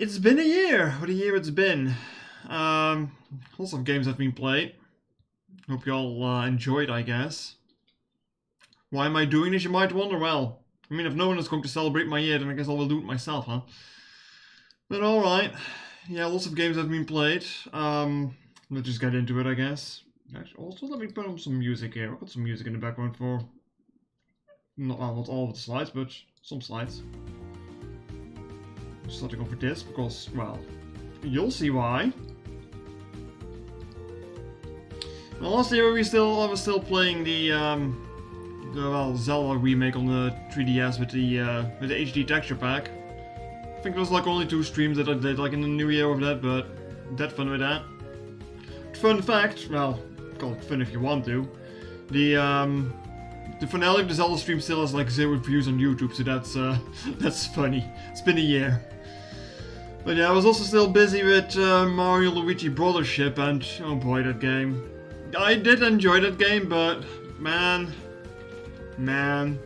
It's been a year. What a year it's been. Lots of games have been played. Hope you all enjoyed, I guess. Why am I doing this, you might wonder? Well, I mean, if no one is going to celebrate my year, then I guess I will do it myself, huh? But alright. Yeah, lots of games have been played. Let's just get into it, I guess. Actually, also, let me put on some music here. I've got some music in the background for... not all of the slides, but some slides. Starting off with this because, well, you'll see why. Well, last year I was still playing the Zelda remake on the 3DS with the HD texture pack. I think it was like only 2 streams that I did like in the new year of that, but dead fun with that. Fun fact, well, call it fun if you want to. The finale of the Zelda stream still has like 0 views on YouTube, so that's funny. It's been a year. But yeah, I was also still busy with Mario Luigi Brothership, and oh boy, that game. I did enjoy that game, but man, the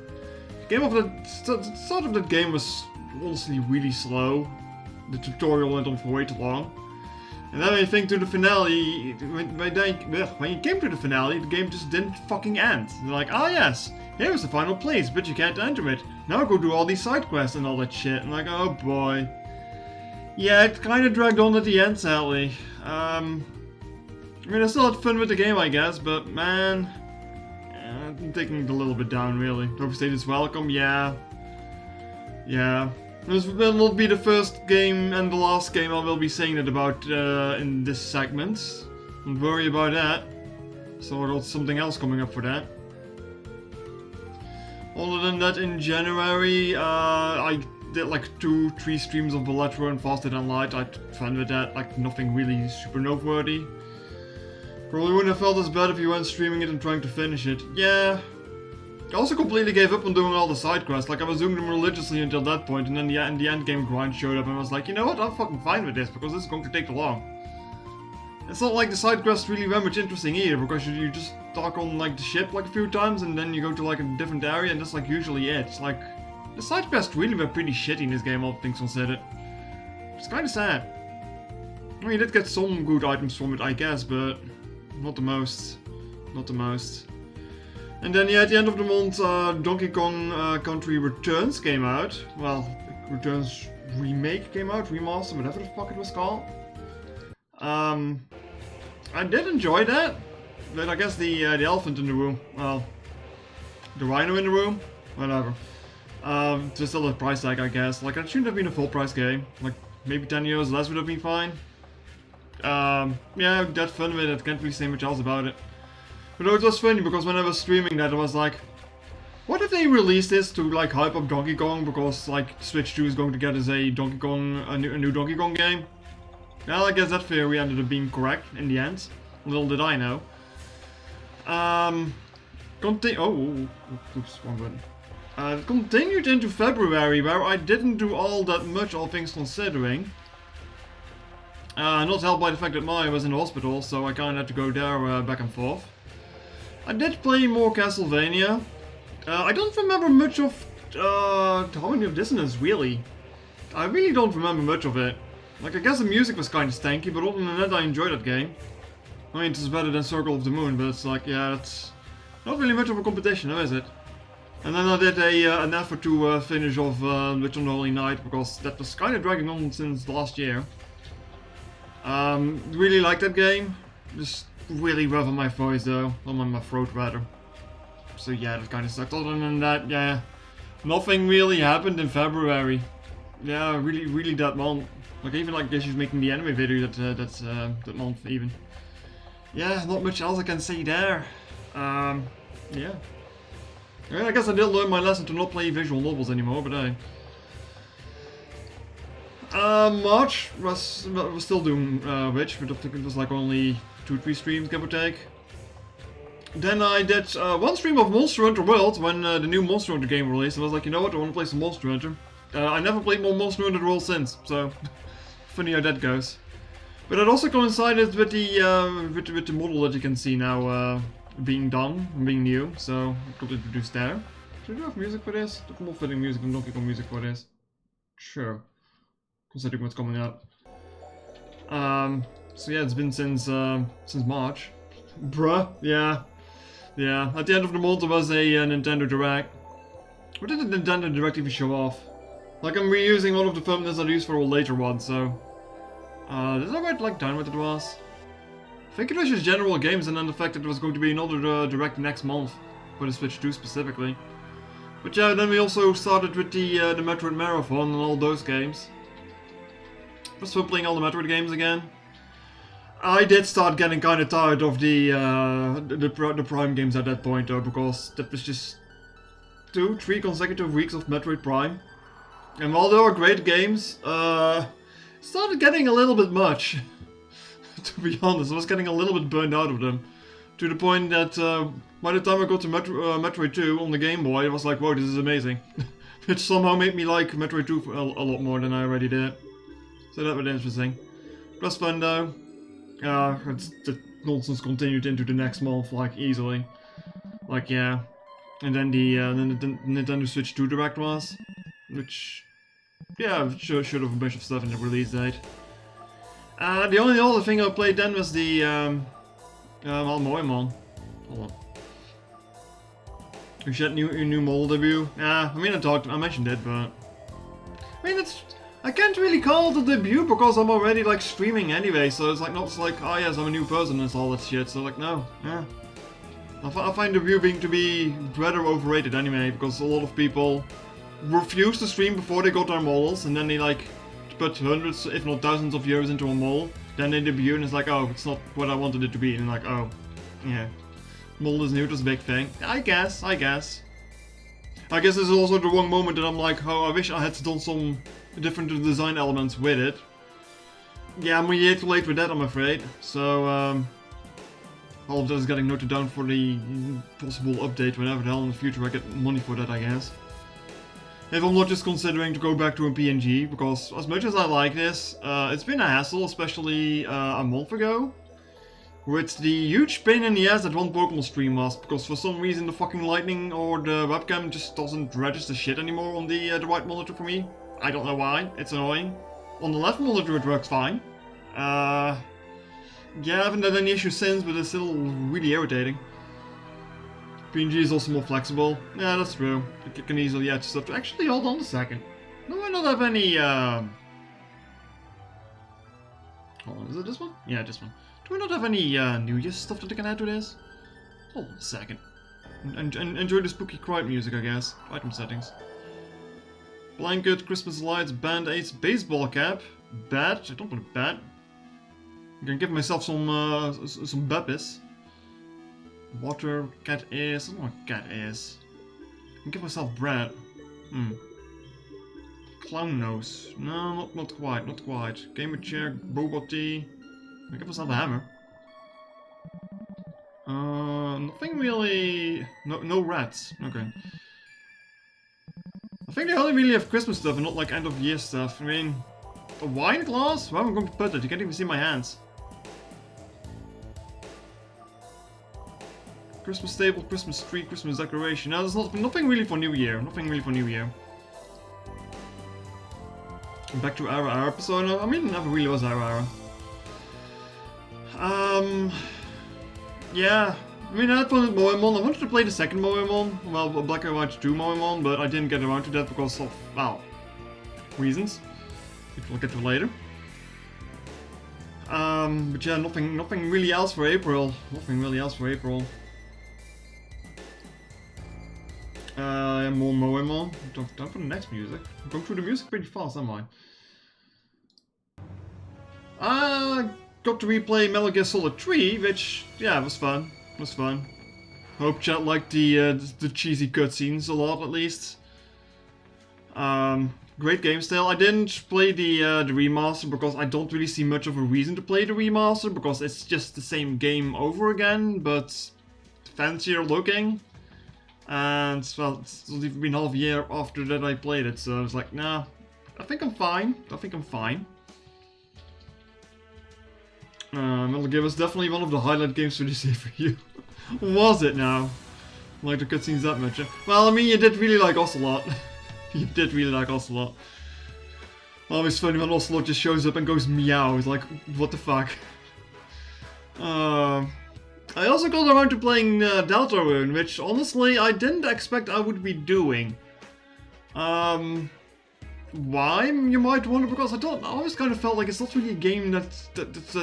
start of that game was honestly really slow. The tutorial went on for way too long. And then when you think to the finale, when you came to the finale, the game just didn't fucking end. They're like, oh yes, here's the final place, but you can't enter it. Now go do all these side quests and all that shit. And like, oh boy. Yeah, it kind of dragged on at the end, sadly. I mean, I still had fun with the game, I guess, but man, I'm taking it a little bit down, really. Overstayed is welcome, yeah. This will be the first game and the last game I will be saying that about in this segment. Don't worry about that. So there's something else coming up for that. Other than that, in January, I did like 2-3 streams of Balletro and Faster Than Light. I had fun with that, like nothing really super noteworthy. Probably wouldn't have felt as bad if you weren't streaming it and trying to finish it. Yeah. I also completely gave up on doing all the side quests. Like I was doing them religiously until that point, and then the end game grind showed up and I was like, you know what, I'm fucking fine with this because this is going to take too long. It's not like the side quests really were much interesting either, because you just talk on like the ship like a few times and then you go to like a different area and that's like usually it. It's like, the side quests really were pretty shitty in this game, all things considered. It's kinda sad. I mean, you did get some good items from it, I guess, but not the most. Not the most. And then, yeah, at the end of the month, Donkey Kong Country Returns came out. Well, Returns Remake came out, Remaster, whatever the fuck it was called. I did enjoy that, but I guess the elephant in the room, well, the rhino in the room, whatever. Just still a price tag, I guess. Like, it shouldn't have been a full price game. Like, maybe 10 euros less would have been fine. Yeah, that fun with it, can't really say much else about it. But it was funny because when I was streaming that, I was like, what if they release this to like hype up Donkey Kong because like Switch 2 is going to get us a Donkey Kong, a new Donkey Kong game? Well, I guess that theory ended up being correct in the end. Little did I know. Oops, wrong button. Continued into February, where I didn't do all that much, all things considering. Not helped by the fact that Maya was in the hospital, so I kinda had to go there back and forth. I did play more Castlevania. I don't remember much of Harmony of Dissonance, really. I really don't remember much of it. Like, I guess the music was kinda stanky, but other than that I enjoyed that game. I mean, it's better than Circle of the Moon, but it's like, yeah, it's not really much of a competition, is it? And then I did an effort to finish off Witch on the Holy Night, because that was kinda dragging on since last year. Really liked that game. Just really rough on my voice though, on my throat rather. So yeah, that kinda sucked. Other than that, yeah, nothing really happened in February. Yeah, really that month. Like even like she's making the anime video that month even. Yeah, not much else I can say there. Yeah. I guess I did learn my lesson to not play visual novels anymore, but hey. March was still doing Witch, but I think it was like only 2-3 streams, give or take. Then I did one stream of Monster Hunter World when the new Monster Hunter game released. I was like, you know what, I want to play some Monster Hunter. I never played more Monster Hunter World since, so funny how that goes. But it also coincided with the model that you can see now being done, being new, so it got introduced there. Should I have music for this? There's more fitting music than Donkey Kong music for this. Sure. considering what's coming up. So yeah, it's been since March. Bruh, yeah. Yeah, at the end of the month there was a Nintendo Direct. What did the Nintendo Direct even show off? Like, I'm reusing one of the thumbnails I used for a later one, so... did I write, like, down what it was? I think it was just general games and then the fact that there was going to be another Direct next month. For the Switch 2 specifically. But yeah, then we also started with the Metroid Marathon and all those games. Just for playing all the Metroid games again. I did start getting kind of tired of the Prime games at that point though, because that was just 2-3 consecutive weeks of Metroid Prime. And while they were great games, it started getting a little bit much. To be honest, I was getting a little bit burned out of them. To the point that by the time I got to Metroid 2 on the Game Boy, I was like, whoa, this is amazing. Which somehow made me like Metroid 2 a lot more than I already did. So that was interesting. It was fun though. The nonsense continued into the next month, like, easily. Like, yeah. And then the Nintendo Switch 2 Direct was. Which, yeah, should have a bunch of stuff in the release date. The only other thing I played then was the, Moemon. Hold on. We had a new model debut. Yeah, I mean I mentioned it, but... I mean, I can't really call it a debut because I'm already like streaming anyway, so it's like not like, oh yes, I'm a new person and all that shit, so like, no, yeah. I find debuting to be rather overrated anyway, because a lot of people refuse to stream before they got their models, and then they like put hundreds, if not thousands of euros into a model, then they debut and it's like, oh, it's not what I wanted it to be, and like, oh, yeah. Model is new, that's a big thing. I guess this is also the wrong moment that I'm like, oh, I wish I had done some different design elements with it. Yeah, I'm way too late with that, I'm afraid. So, all of that is getting noted down for the possible update whenever the hell in the future I get money for that, I guess. If I'm not just considering to go back to a PNG, because as much as I like this, it's been a hassle, especially a month ago. With the huge pain in the ass that one Pokemon stream was, because for some reason the fucking lightning or the webcam just doesn't register shit anymore on the right monitor for me. I don't know why, it's annoying. On the left monitor it works fine. Yeah, I haven't had any issues since, but it's still really irritating. PNG is also more flexible. Yeah, that's true. You can easily add stuff to... Actually, hold on a second. Do I not have any... Hold on, is it this one? Yeah, this one. Do we not have any New Year's stuff that I can add to this? Hold on a second. Enjoy the spooky quiet music, I guess. Item settings. Blanket, Christmas lights, band-aids, baseball cap, bat. I don't want a bat. I'm gonna give myself some Beppis. Water, cat ears. I don't want cat ears. I can give myself bread. Clown nose. No, not quite, not quite. Gamer chair, boba tea. I give myself a hammer. Nothing really... No rats. Okay. I think they only really have Christmas stuff and not like end of year stuff. I mean... A wine glass? Where am I going to put it? You can't even see my hands. Christmas table, Christmas tree, Christmas decoration. Now there's nothing really for New Year. Nothing really for New Year. Back to Ara episode. I mean, it never really was Ara. Yeah. I mean, I had fun with Moemon. I wanted to play the second Moemon, well, Black and White 2 Moemon, but I didn't get around to that because of, well, reasons, which we'll get to later. But yeah, nothing really else for April. Nothing really else for April. More Moemon. Time for the next music. I'm going through the music pretty fast, am I? Got to replay Metal Gear Solid 3, which, yeah, was fun. It was fun. Hope chat liked the cheesy cutscenes a lot, at least. Great game still. I didn't play the remaster because I don't really see much of a reason to play the remaster, because it's just the same game over again, but fancier looking. And, well, it's only been half a year after that I played it, so I was like, nah, I think I'm fine. Metal Gear was definitely one of the highlight games for this year for you. Was it now? Like the cutscenes that much? Well, I mean, you did really like Ocelot. You did really like Ocelot. Always funny when Ocelot just shows up and goes meow. It's like, what the fuck? I also got around to playing Deltarune, which honestly I didn't expect I would be doing. Why, you might wonder, because I always kind of felt like it's not really a game that's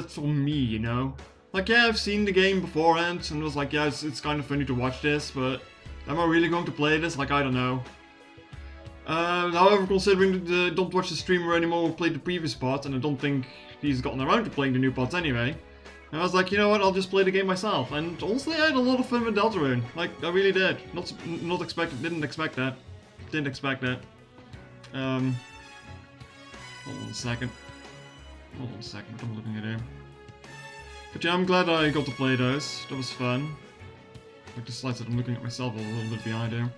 for me, you know? Like, yeah, I've seen the game beforehand, and was like, yeah, it's kind of funny to watch this, but am I really going to play this? Like, I don't know. However, considering don't watch the streamer anymore who played the previous parts, and I don't think he's gotten around to playing the new parts anyway, I was like, you know what, I'll just play the game myself. And honestly, I had a lot of fun with Deltarune. Like, I really did. Didn't expect that. Didn't expect that. Hold on a second. What am I looking at here? But yeah, I'm glad I got to play those. That was fun. Like the slides that I'm looking at myself a little bit behind here.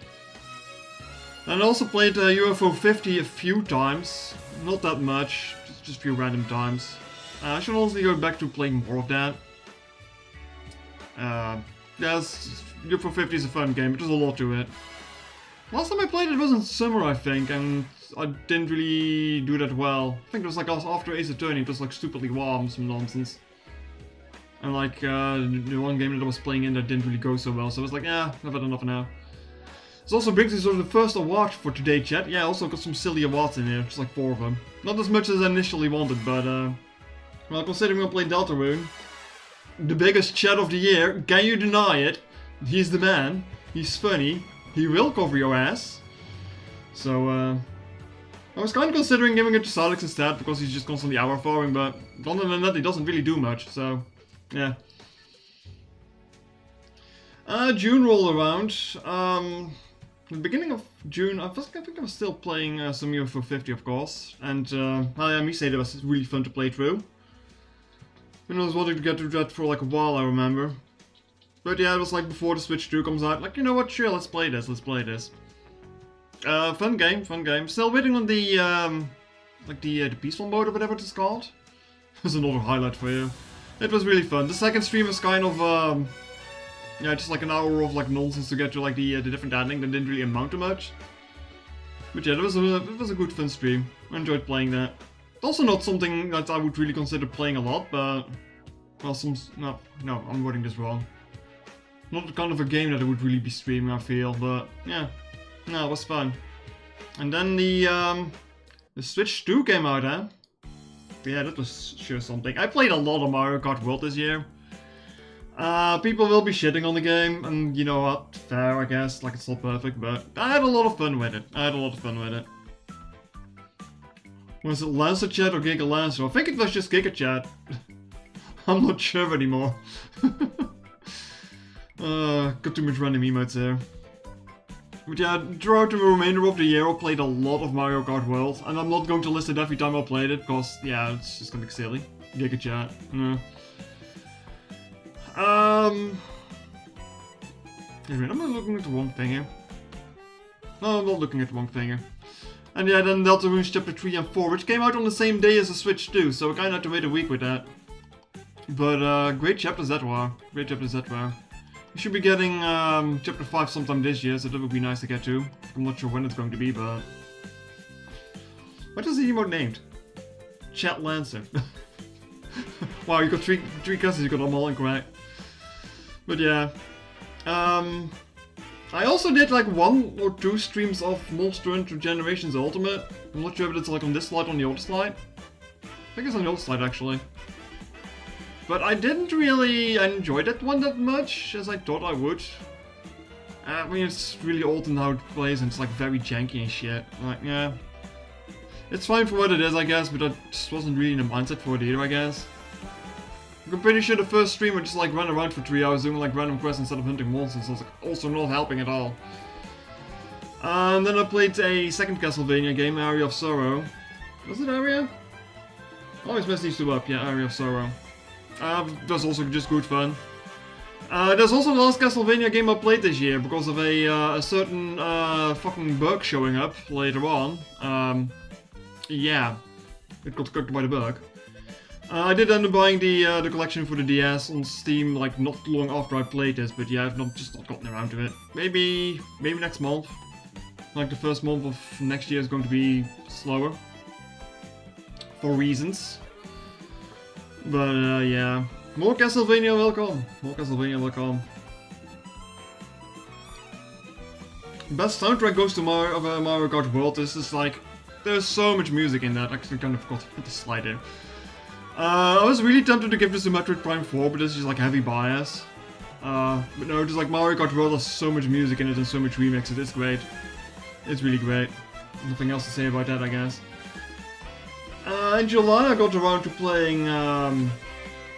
And I also played UFO 50 a few times. Not that much, just a few random times. I should honestly go back to playing more of that. Yes, UFO 50 is a fun game, but there's a lot to it. Last time I played it was in summer, I think, and I didn't really do that well. I think it was like after Ace Attorney, it was like stupidly warm, some nonsense. And like, the one game that I was playing in that didn't really go so well, so I was like, yeah, I've had enough now. This also brings me sort of the first award for today, chat. Yeah, I also got some silly awards in here, just like 4 of them. Not as much as I initially wanted, but well, considering I played Deltarune, the biggest chat of the year, can you deny it? He's the man, he's funny, he will cover your ass. So, I was kind of considering giving it to Salix instead, because he's just constantly hour farming, but other than that, he doesn't really do much, so, yeah. June rolled around. The beginning of June, I think I was still playing some UFO 50, of course, and I say that was really fun to play through. And I was wanting to get to that for like a while, I remember. But yeah, it was like before the Switch 2 comes out, like, you know what, sure, let's play this. Fun game. Still waiting on the, like the peaceful mode or whatever it's called. There's another highlight for you. It was really fun. The second stream was kind of, yeah, just like an hour of like nonsense to get to like the different ending that didn't really amount to much. But yeah, it was a good fun stream. I enjoyed playing that. Also not something that I would really consider playing a lot, but well, no, I'm wording this wrong. Not the kind of a game that I would really be streaming, I feel, but yeah, no, it was fun. And then the Switch 2 came out, huh? Yeah, that was sure something. I played a lot of Mario Kart World this year. People will be shitting on the game, and you know what, fair I guess, like it's not perfect, but I had a lot of fun with it. Was it Lancer Chat or Giga Lancer? I think it was just Giga Chat. I'm not sure anymore. Got too much random emotes there. But yeah, throughout the remainder of the year I played a lot of Mario Kart World, and I'm not going to list it every time I played it, because yeah, it's just gonna be silly. Giga Chat, no. Wait a minute, am I looking at the wrong thing here? No, I'm not looking at the wrong thing here. And yeah, then Deltarune Chapter 3 and 4, which came out on the same day as the Switch 2, so I kinda had to wait a week with that. But great chapters that were. We should be getting Chapter 5 sometime this year, so that would be nice to get to. I'm not sure when it's going to be, but... What is the emote named? Chat Lancer. Wow, you got three customers, you got them all incorrect. But yeah. I also did like 1 or 2 streams of Monster Hunter Generations Ultimate. I'm not sure if it's like on this slide or on the other slide. I think it's on the other slide actually. But I didn't really enjoy that one that much as I thought I would. I mean, it's really old in how it plays and it's like very janky and shit. Like, yeah. It's fine for what it is, I guess, but I just wasn't really in the mindset for it either, I guess. I'm pretty sure the first stream I just like ran around for 3 hours doing like random quests instead of hunting monsters, so it's like also not helping at all. And then I played a second Castlevania game, Area of Sorrow. Was it Area? I always mess these two up, yeah, Area of Sorrow. That's also just good fun. There's also the last Castlevania game I played this year because of a certain fucking bug showing up later on. Yeah, it got cooked by the bug. I did end up buying the collection for the DS on Steam like not long after I played this, but yeah, I've just not gotten around to it. Maybe next month. Like the first month of next year is going to be slower. for reasons. But yeah. More Castlevania, welcome. More Castlevania, welcome. Best soundtrack goes to Mario Kart World. This is like, there's so much music in that. I actually kind of forgot to slide in. I was really tempted to give this to Metroid Prime 4, but this is just like heavy bias. But no, just like Mario Kart World has so much music in it and so much remixes. It's great. It's really great. Nothing else to say about that, I guess. In July, I got around to playing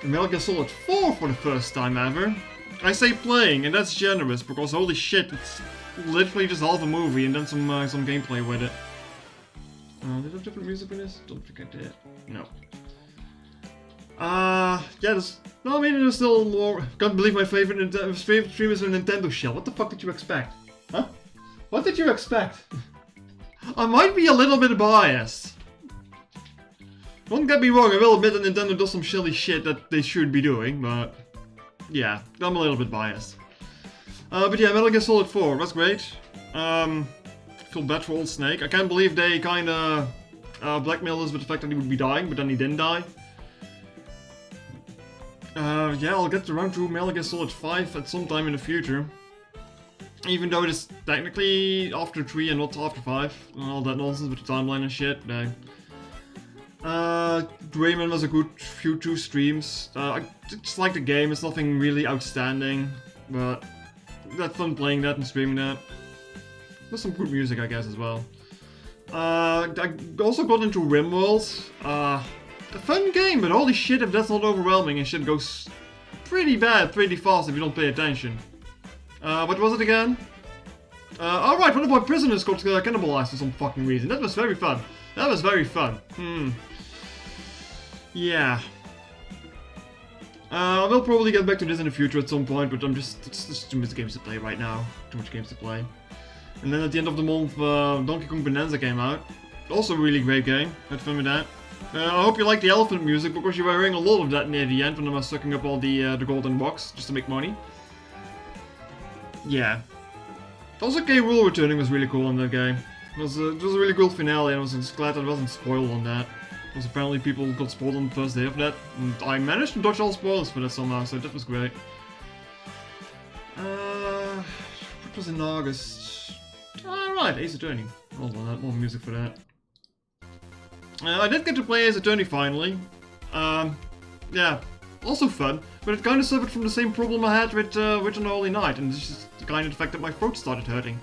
Metal Gear Solid 4 for the first time ever. I say playing, and that's generous, because holy shit, it's literally just half a movie and then some gameplay with it. Did I have different music for this? Don't think I did. No. Yeah, there's... No, I mean, there's still more... Can't believe my favorite stream is a Nintendo shell. What the fuck did you expect? Huh? What did you expect? I might be a little bit biased. Don't get me wrong, I will admit that Nintendo does some silly shit that they should be doing, but... Yeah, I'm a little bit biased. But yeah, Metal Gear Solid 4, that's great. Feel bad for old Snake. I can't believe they kinda blackmailed us with the fact that he would be dying, but then he didn't die. Yeah, I'll get around to Metal Gear Solid 5 at some time in the future. Even though it is technically after 3 and not after 5. And all that nonsense with the timeline and shit. No. Rayman was a good few 2 streams. I just like the game, it's nothing really outstanding. But I had fun playing that and streaming that. There's some good music, I guess, as well. I also got into RimWorld. A fun game, but holy shit if that's not overwhelming and shit goes pretty bad, pretty fast if you don't pay attention. What was it again? Alright, one of my prisoners got cannibalized for some fucking reason. That was very fun. That was very fun. Yeah. I will probably get back to this in the future at some point, but it's just too much games to play right now. Too much games to play. And then at the end of the month, Donkey Kong Bonanza came out. Also a really great game. Had fun with that. I hope you like the elephant music, because you were hearing a lot of that near the end when I was sucking up all the golden box, just to make money. Yeah. Also, K. Rool returning was really cool in that game. It was a really cool finale, and I was just glad that I wasn't spoiled on that. Because apparently people got spoiled on the first day of that, and I managed to dodge all spoilers for that somehow, so that was great. What was in August? Right, Ace Attorney. Hold on, that more music for that. I did get to play Ace Attorney finally. Yeah, also fun, but it kind of suffered from the same problem I had with Witch on the Holy Night, and it's just kind of the fact that my throat started hurting.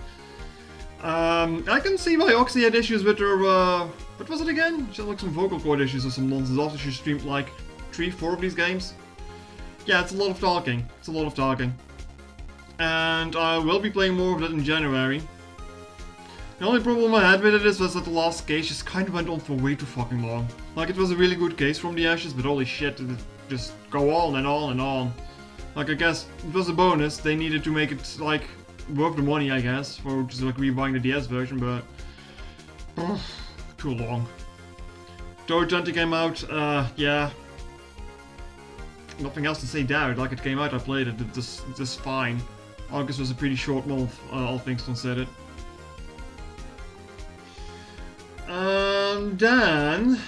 I can see why Oxy had issues with her, what was it again? She had like some vocal cord issues or some nonsense after she streamed like 3-4 of these games. Yeah, it's a lot of talking. It's a lot of talking. And I will be playing more of that in January. The only problem I had with it was that the last case just kind of went on for way too fucking long. Like, it was a really good case from the Ashes, but holy shit, it just go on and on and on. Like, I guess it was a bonus, they needed to make it, like, worth the money, I guess, for just, like, rebuying the DS version, but... too long. Toad 20 came out, yeah. Nothing else to say there, like, it came out, I played it, it's just fine. August was a pretty short month, all things considered. And then...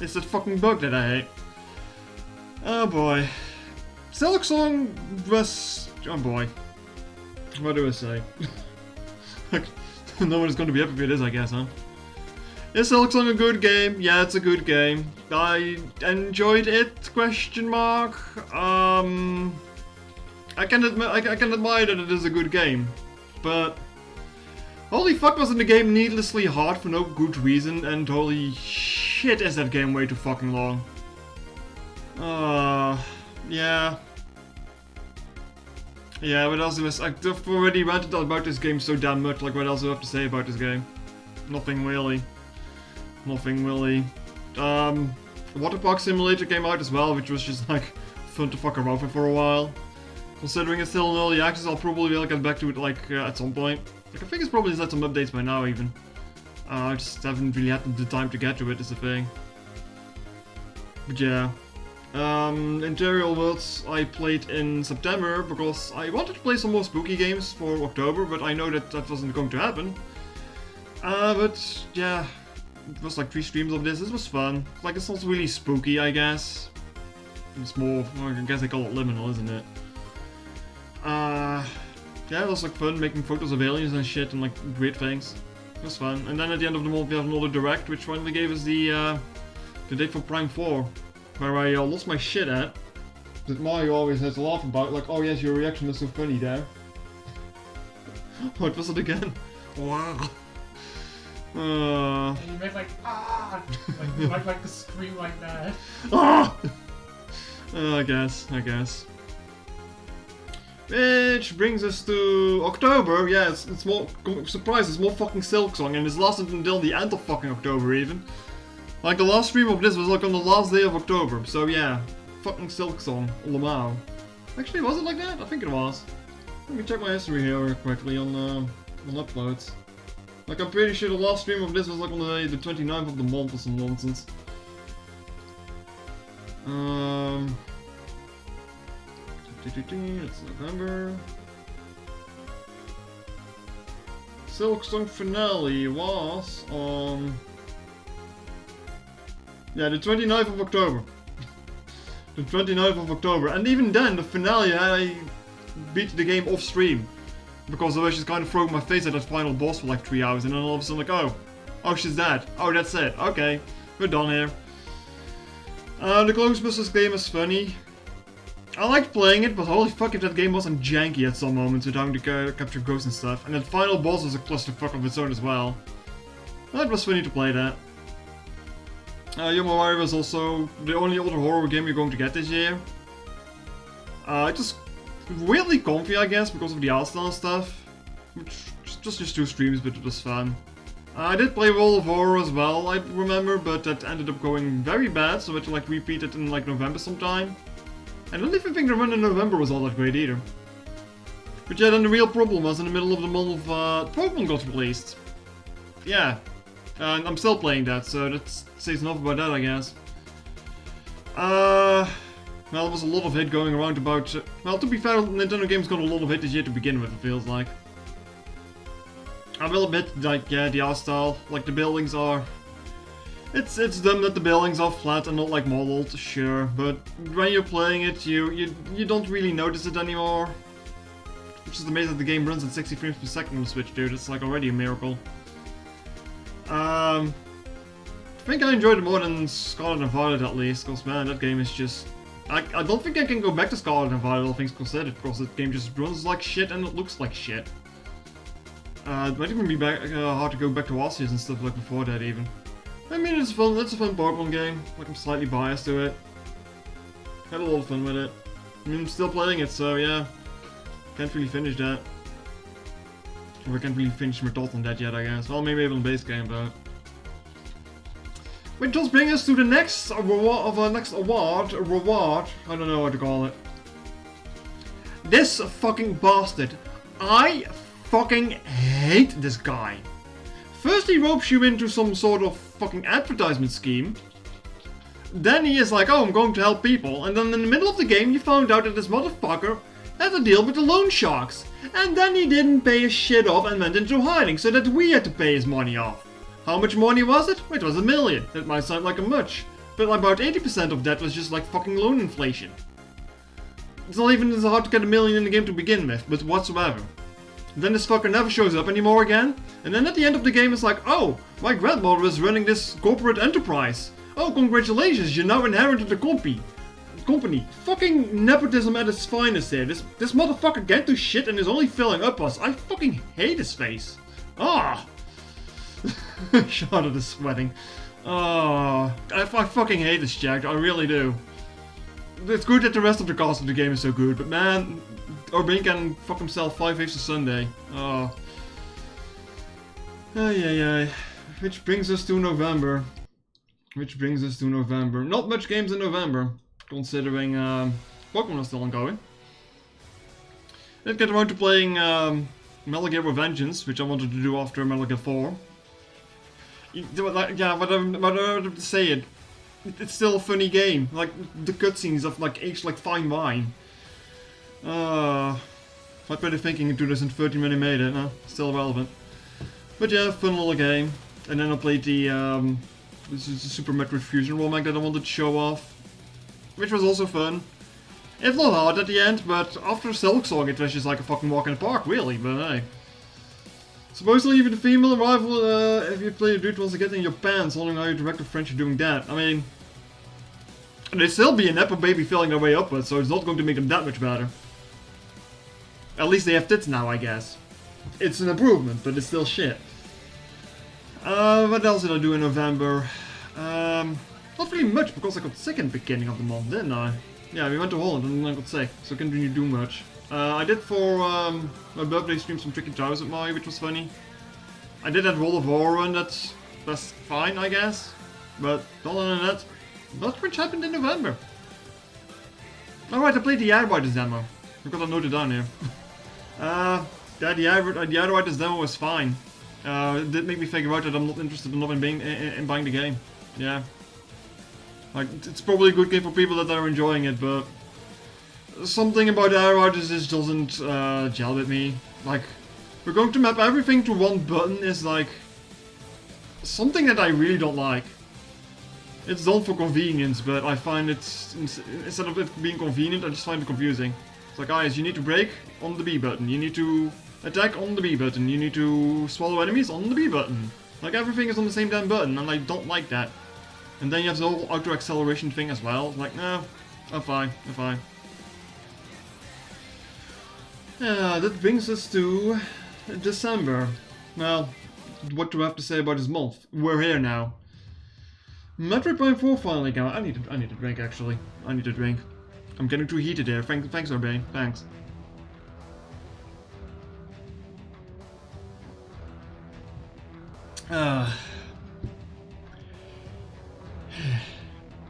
it's that fucking bug that I hate. Oh boy. Silksong was... oh boy. What do I say? No one is going to be happy with this, I guess, huh? Is Silksong a good game? Yeah, it's a good game. I enjoyed it, question mark. I can admire that it is a good game. But... holy fuck, wasn't the game needlessly hard for no good reason, and holy shit is that game way too fucking long. Yeah. Yeah, what else was... I've already ranted about this game so damn much, like what else do I have to say about this game? Nothing really. Nothing really. Water Park Simulator came out as well, which was just like fun to fuck around with for a while. Considering it's still in early access, I'll probably be able to get back to it like at some point. Like, I think it's probably just had some updates by now even. I just haven't really had the time to get to it, is the thing. But yeah. Interior Worlds I played in September because I wanted to play some more spooky games for October, but I know that that wasn't going to happen. But yeah, it was like 3 streams of this. This was fun. Like, it's not really spooky, I guess. It's more, well, I guess they call it liminal, isn't it? Yeah, it was like fun making photos of aliens and shit and like weird things. It was fun. And then at the end of the month we have another direct, which finally gave us the date for Prime 4, where I lost my shit at. That Mario always has to laugh about, like, oh yes, your reaction was so funny there. What was it again? Wow. And you make like, ah! like a scream like that. Ah! I guess. Which brings us to October. Yeah, it's more surprise. It's more fucking Silk Song, and it's lasted until the end of fucking October even. Like the last stream of this was like on the last day of October. So yeah, fucking Silk Song, allemaal. Actually, was it like that? I think it was. Let me check my history here real quickly on uploads. Like I'm pretty sure the last stream of this was like on the 29th of the month or some nonsense. It's November. Silk Song finale was on... yeah, the 29th of October. The 29th of October. And even then, the finale, I beat the game off stream. Because I was just kind of throwing my face at that final boss for like 3 hours. And then all of a sudden like, oh she's dead. Oh, that's it. Okay, we're done here. The Ghostbusters game is funny. I liked playing it, but holy fuck if that game wasn't janky at some moments with having to capture ghosts and stuff. And that final boss was a clusterfuck of its own as well. That was funny to play that. Yomawari was also the only other horror game you're going to get this year. It was weirdly comfy, I guess, because of the art style and stuff. Which just 2 streams, but it was fun. I did play World of Horror as well, I remember, but that ended up going very bad, so I had to like repeat it in like November sometime. I don't even think the run in November was all that great either. But yeah, then the real problem was in the middle of the month Pokemon got released. Yeah. And I'm still playing that, so that says enough about that, I guess. Well, there was a lot of hate going around about... well, to be fair, Nintendo games got a lot of hate this year to begin with, it feels like. I will admit, like, yeah, the art style, like, the buildings are... It's dumb that the buildings are flat and not, like, modeled, sure, but when you're playing it, you don't really notice it anymore. Which is amazing that the game runs at 60 frames per second on the Switch, dude, it's, like, already a miracle. I think I enjoyed it more than Scarlet and Violet, at least, because, man, that game is just... I don't think I can go back to Scarlet and Violet, all things considered, because that game just runs like shit and it looks like shit. It might even be hard to go back to Arceus and stuff like before that, even. I mean, it's fun. It's a fun Pokemon game. Like, I'm slightly biased to it. Had a lot of fun with it. I mean, I'm still playing it, so yeah. Can't really finish that. Or I can't really finish my thoughts on that yet, I guess. Well, maybe on the base game, but... Which does bring us to the next award, I don't know what to call it. This fucking bastard. I fucking hate this guy. First he ropes you into some sort of fucking advertisement scheme. Then he is like, oh, I'm going to help people. And then in the middle of the game you found out that this motherfucker had to deal with the loan sharks. And then he didn't pay his shit off and went into hiding so that we had to pay his money off. How much money was it? It was $1 million. That might sound like a much. But about 80% of that was just like fucking loan inflation. It's not even as hard to get $1 million in the game to begin with, but whatsoever. Then this fucker never shows up anymore again. And then at the end of the game it's like, oh, my grandmother is running this corporate enterprise. Oh, congratulations, you now inherited the company. Fucking nepotism at its finest here. This motherfucker can't do shit and is only filling up us. I fucking hate his face. Ah! Charlotte is sweating. Oh, I fucking hate this Jack. I really do. It's good that the rest of the cast of the game is so good, but man, Orbane can fuck himself 5 apes a Sunday. Oh. Ay. Which brings us to November. Not much games in November, considering Pokemon is still ongoing. Didn't get around to playing Metal Gear Revengeance, which I wanted to do after Metal Gear 4. Yeah, whatever to say it. It's still a funny game. Like, the cutscenes of like aged like fine wine. I put the thinking into this in 13 when I made it, no? Still relevant. But yeah, fun little game. And then I played the this is the Super Metroid Fusion remake that I wanted to show off, which was also fun. It's not hard at the end, but after Silk Song it was just like a fucking walk in the park, really, but hey. Supposedly even the female rival, if you play a dude wants to get in your pants, wondering how you direct a French doing that. I mean, they still be a Nepo baby feeling their way upwards, so it's not going to make them that much better. At least they have tits now, I guess. It's an improvement, but it's still shit. What else did I do in November? Not really much, because I got sick in the beginning of the month, didn't I? Yeah, we went to Holland and I got sick, so I couldn't really do much. I did for my birthday stream some Tricky Towers with Mai, which was funny. I did that World of War run, that's fine, I guess. But other than that, not much happened in November. Alright, I played the Outriders demo. I've got to note it down here. The Outriders demo was fine. It did make me figure out that I'm not interested enough in buying the game. Yeah. Like, it's probably a good game for people that are enjoying it, but something about the Outriders just doesn't gel with me. Like, we're going to map everything to one button is like something that I really don't like. It's done for convenience, but I find it's instead of it being convenient, I just find it confusing. It's like, guys, you need to brake on the B button, you need to attack on the B button, you need to swallow enemies on the B button. Like, everything is on the same damn button, and I don't like that. And then you have the whole auto acceleration thing as well. It's like, no, I'm fine, I'm fine. That brings us to December. Well, what do I have to say about this month? We're here now. Metroid Prime 4 finally came out. I need a drink, actually. I need a drink. I'm getting too heated there. Thanks, Urbane. Thanks.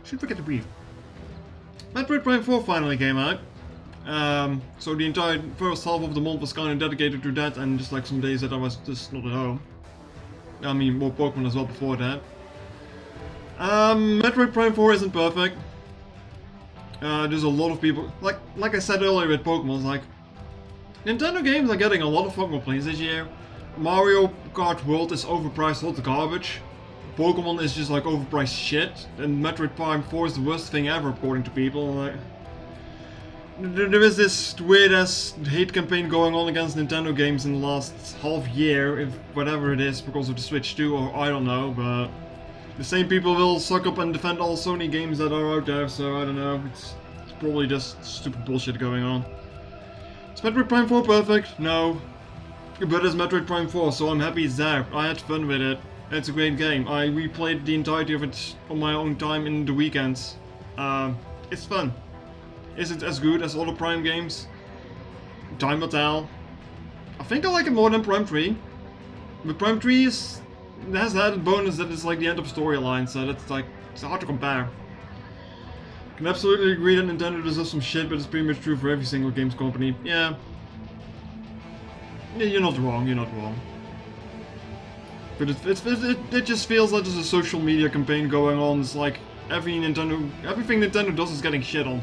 Should forget to breathe. Metroid Prime 4 finally came out. So the entire first half of the month was kind of dedicated to that, and just like some days that I was just not at home. I mean, more Pokemon as well before that. Metroid Prime 4 isn't perfect. There's a lot of people, like I said earlier with Pokemon, like, Nintendo games are getting a lot of fucking complaints this year. Mario Kart World is overpriced hot garbage. Pokemon is just like overpriced shit, and Metroid Prime 4 is the worst thing ever according to people. Like, there is this weird ass hate campaign going on against Nintendo games in the last half year, if whatever it is, because of the Switch 2, or I don't know, but the same people will suck up and defend all Sony games that are out there, so I don't know, it's probably just stupid bullshit going on. Is Metroid Prime 4 perfect? No. But it's Metroid Prime 4, so I'm happy it's there. I had fun with it. It's a great game. I replayed the entirety of it on my own time in the weekends. It's fun. Is it as good as other Prime games? Time will tell. I think I like it more than Prime 3. But Prime 3 has the added bonus that it's like the end of storyline, so that's like, it's hard to compare. I can absolutely agree that Nintendo deserves some shit, but it's pretty much true for every single games company. Yeah. Yeah, you're not wrong, you're not wrong. But it just feels like there's a social media campaign going on. It's like everything Nintendo does is getting shit on.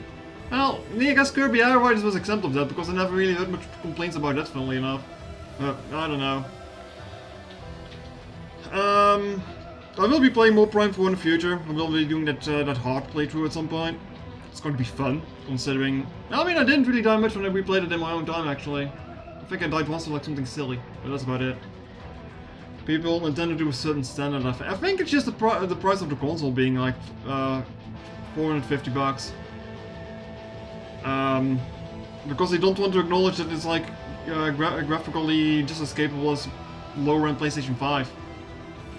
Well, I guess Kirby Air Riders was exempt of that because I never really heard much complaints about that, funnily enough. I don't know. I will be playing more Prime 4 in the future. I will be doing that hard playthrough at some point. It's going to be fun, considering... I mean, I didn't really die much when I replayed it in my own time, actually. I think I died once for like something silly, but that's about it. People, Nintendo do a certain standard. I think it's just the price of the console being like $450. Because they don't want to acknowledge that it's like graphically just as capable as lower-end PlayStation 5.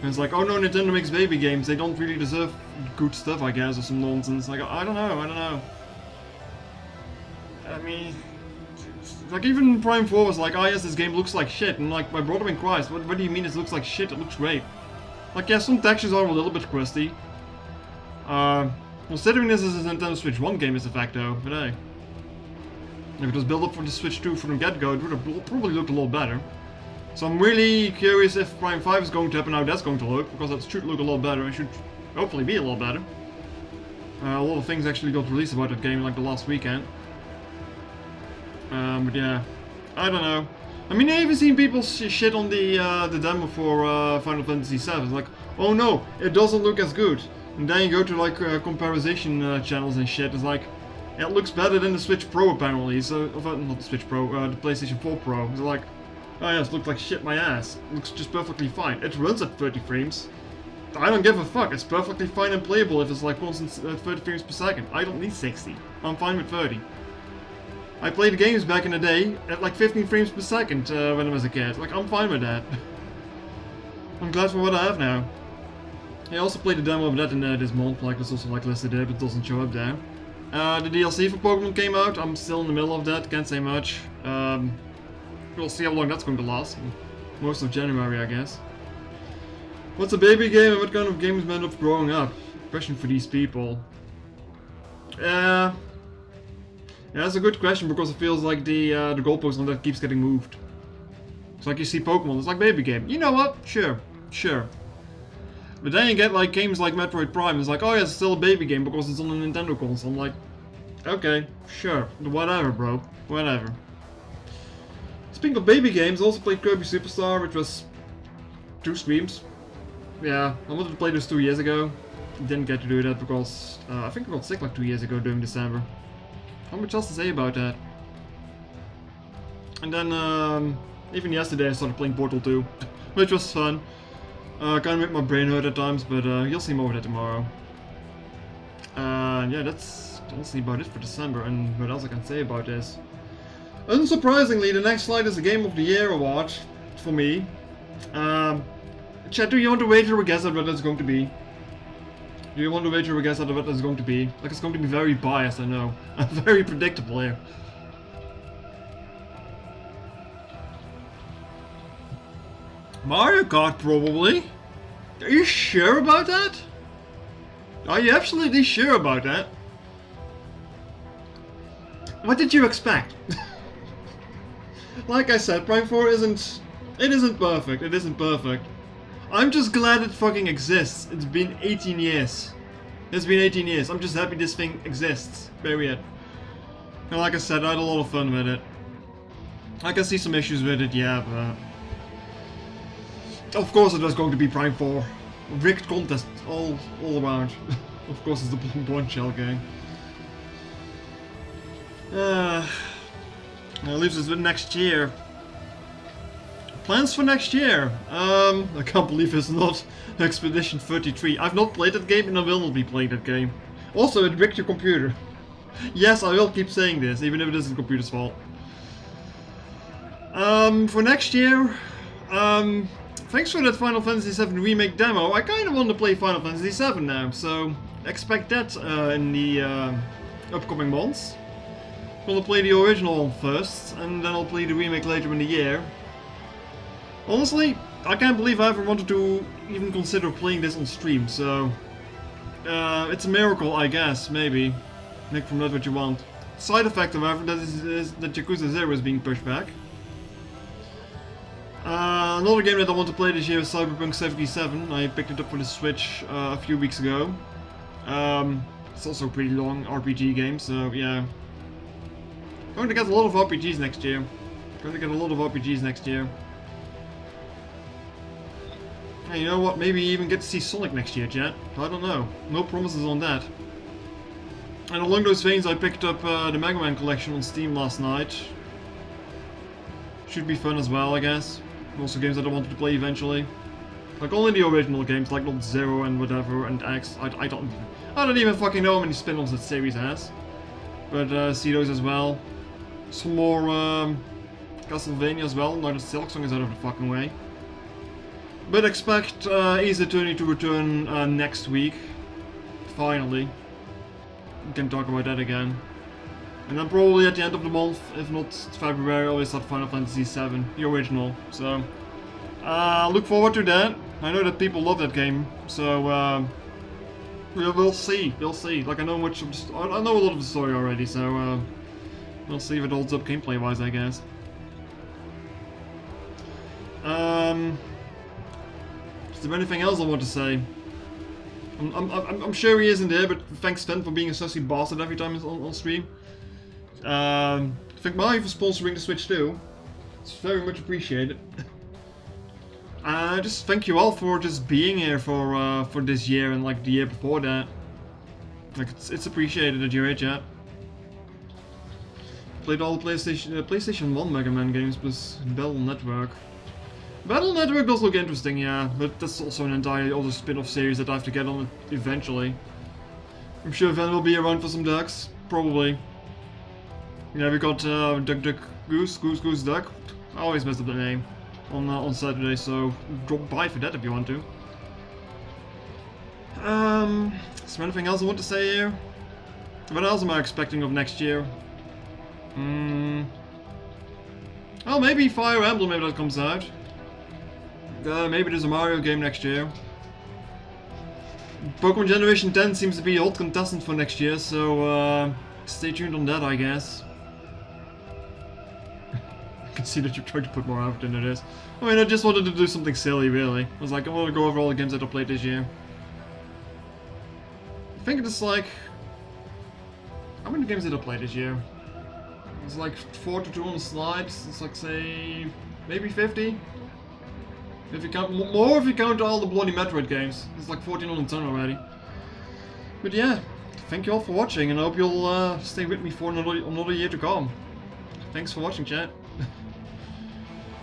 And it's like, oh no, Nintendo makes baby games, they don't really deserve good stuff, I guess, or some nonsense. Like, I don't know. I mean, like even Prime 4 was like, oh yes, this game looks like shit, and like, my brother in Christ, what do you mean it looks like shit? It looks great. Like, yeah, some textures are a little bit crusty. Considering this is a Nintendo Switch 1 game is a fact though, but hey. If it was built up for the Switch 2 from the get-go, it would have probably looked a lot better. So I'm really curious if Prime 5 is going to happen, how that's going to look, because that should look a lot better, and should hopefully be a lot better. A lot of things actually got released about that game like the last weekend. But yeah, I don't know. I mean, I even seen people shit on the demo for Final Fantasy VII. Like, oh no, it doesn't look as good. And then you go to like comparison channels and shit. It's like, it looks better than the Switch Pro apparently. So, not the Switch Pro, the PlayStation 4 Pro. It's like, oh yes, it looks like shit my ass. It looks just perfectly fine. It runs at 30 frames. I don't give a fuck. It's perfectly fine and playable if it's like constant 30 frames per second. I don't need 60. I'm fine with 30. I played games back in the day at like 15 frames per second when I was a kid. Like, I'm fine with that. I'm glad for what I have now. I also played the demo of that in this month, like it's also like listed there, but it doesn't show up there. The DLC for Pokemon came out. I'm still in the middle of that, can't say much. We'll see how long that's going to last. Most of January, I guess. What's a baby game and what kind of games end up growing up? Question for these people. Yeah, that's a good question because it feels like the goalpost on that keeps getting moved. It's like you see Pokemon, it's like baby game. You know what? Sure. But then you get like games like Metroid Prime, it's like, oh yeah, it's still a baby game because it's on a Nintendo console. I'm like, okay, sure, whatever bro, whatever. Speaking of baby games, I also played Kirby Superstar, which was 2 streams. Yeah, I wanted to play this 2 years ago. Didn't get to do that because I think I got sick like 2 years ago during December. Not much else to say about that. And then even yesterday I started playing Portal 2, which was fun. Kind of made my brain hurt at times, but you'll see more of that tomorrow. Yeah, that's honestly about it for December, and what else I can say about this? Unsurprisingly, the next slide is the Game of the Year award for me. Chat, do you want to wager a guess at what that's going to be? Do you want to wager a guess at what that's going to be? Like, it's going to be very biased, I know. Very predictable here. Mario Kart, probably. Are you sure about that? Are you absolutely sure about that? What did you expect? Like I said, Prime 4 isn't perfect. It isn't perfect. I'm just glad it fucking exists. It's been 18 years. It's been 18 years. I'm just happy this thing exists. Period. And like I said, I had a lot of fun with it. I can see some issues with it, yeah, but... Of course it was going to be Prime 4. Rigged contest all around. Of course it's the Blonde Shell gang. That leaves us with next year. Plans for next year? I can't believe it's not Expedition 33. I've not played that game and I will not be playing that game. Also, it rigged your computer. Yes, I will keep saying this, even if it isn't the computer's fault. For next year, thanks for that Final Fantasy VII Remake demo. I kind of want to play Final Fantasy VII now, so expect that in the upcoming months. I'll play the original one first, and then I'll play the remake later in the year. Honestly, I can't believe I ever wanted to even consider playing this on stream, so... it's a miracle, I guess, maybe. Make from that what you want. Side effect, however, is that Yakuza 0 is being pushed back. Another game that I want to play this year is Cyberpunk 77. I picked it up for the Switch a few weeks ago. It's also a pretty long RPG game, so yeah. Going to get a lot of RPGs next year. Hey, you know what? Maybe even get to see Sonic next year, chat. I don't know. No promises on that. And along those veins, I picked up the Mega Man collection on Steam last night. Should be fun as well, I guess. Also games that I wanted to play eventually. Like only the original games, like not Zero and whatever and X. I don't even fucking know how many spin-offs that series has. But see those as well. Some more Castlevania as well, now that Silksong is out of the fucking way. But expect Ace Attorney to return next week. Finally. We can talk about that again. And then probably at the end of the month, if not February, I'll start Final Fantasy VII, the original. So, look forward to that. I know that people love that game, so we'll see. Like I know much of I know a lot of the story already, so we'll see if it holds up gameplay-wise, I guess. Is there anything else I want to say? I'm sure he isn't there, but thanks Sven for being a sussy bastard every time he's on stream. Thank Mario for sponsoring the Switch too. It's very much appreciated. Just thank you all for just being here for this year and like the year before that. Like it's appreciated that you're here, chat. Played all the PlayStation 1 Mega Man games plus Battle Network. Battle Network does look interesting, yeah, but that's also an entire other spin-off series that I have to get on eventually. I'm sure Van will be around for some ducks, probably. Yeah, we got Duck Goose Duck. I always mess up the name on Saturday, so drop by for that if you want to. Is there anything else I want to say here? What else am I expecting of next year? Oh, maybe Fire Emblem, maybe that comes out. Maybe there's a Mario game next year. Pokemon Generation 10 seems to be a hot contestant for next year, so stay tuned on that, I guess. I can see that you're trying to put more effort into this. I mean, I just wanted to do something silly, really. I was like, I want to go over all the games that I played this year. I think it's like... How many games did I play this year? It's like 42 on the slides. It's like, say, maybe 50? If you count more, if you count all the bloody Metroid games. It's like 14 on the ton already. But yeah, thank you all for watching, and I hope you'll stay with me for another year to come. Thanks for watching, chat.